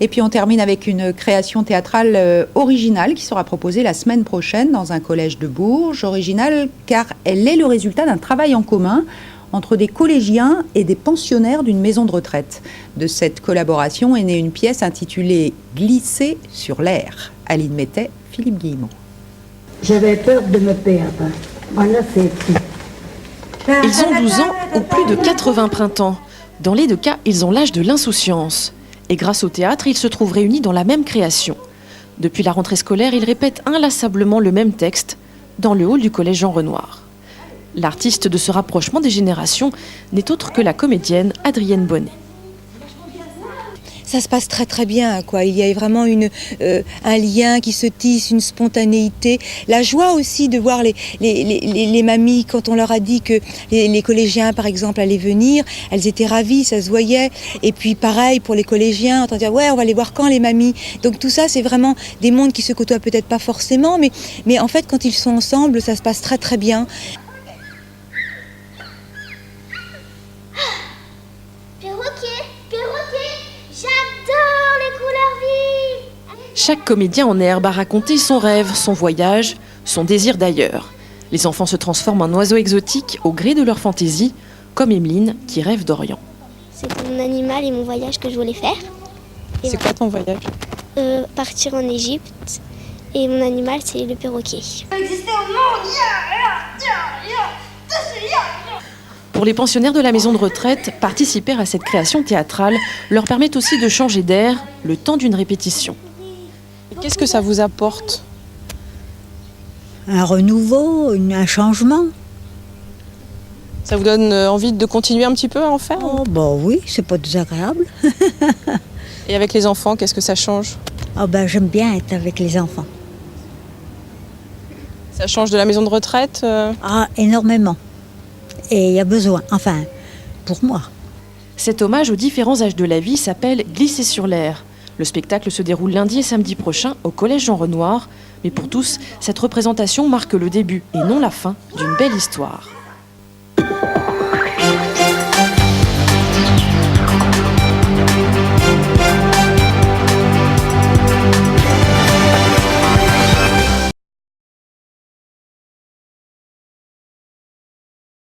Et puis on termine avec une création théâtrale originale qui sera proposée la semaine prochaine dans un collège de Bourges. Originale car elle est le résultat d'un travail en commun entre des collégiens et des pensionnaires d'une maison de retraite. De cette collaboration est née une pièce intitulée « Glisser sur l'air ». Aline Mettet, Philippe Guillemot. J'avais peur de me perdre. Voilà, c'est tout. Ils ont 12 ans ou plus de 80 printemps. Dans les deux cas, ils ont l'âge de l'insouciance. Et grâce au théâtre, ils se trouvent réunis dans la même création. Depuis la rentrée scolaire, ils répètent inlassablement le même texte dans le hall du collège Jean Renoir. L'artiste de ce rapprochement des générations n'est autre que la comédienne Adrienne Bonnet. Ça se passe très très bien, quoi. Il y a vraiment un lien qui se tisse, une spontanéité. La joie aussi de voir les mamies, quand on leur a dit que les collégiens, par exemple, allaient venir, elles étaient ravies, ça se voyait. Et puis pareil pour les collégiens, entendre dire ouais, on va les voir quand les mamies. Donc tout ça, c'est vraiment des mondes qui se côtoient peut-être pas forcément, mais en fait, quand ils sont ensemble, ça se passe très très bien. Chaque comédien en herbe a raconté son rêve, son voyage, son désir d'ailleurs. Les enfants se transforment en oiseaux exotiques au gré de leur fantaisie, comme Emeline qui rêve d'Orient. C'est mon animal et mon voyage que je voulais faire. C'est quoi ton voyage? Partir en Égypte. Et mon animal, c'est le perroquet. Pour les pensionnaires de la maison de retraite, participer à cette création théâtrale leur permet aussi de changer d'air le temps d'une répétition. Qu'est-ce que ça vous apporte? Un renouveau, un changement. Ça vous donne envie de continuer un petit peu à en faire? Oh, bah oui, c'est pas désagréable. Et avec les enfants, qu'est-ce que ça change? Ah ben, j'aime bien être avec les enfants. Ça change de la maison de retraite? Ah, énormément. Et il y a besoin, enfin, pour moi. Cet hommage aux différents âges de la vie s'appelle « Glisser sur l'air ». Le spectacle se déroule lundi et samedi prochain au collège Jean Renoir. Mais pour tous, cette représentation marque le début et non la fin d'une belle histoire.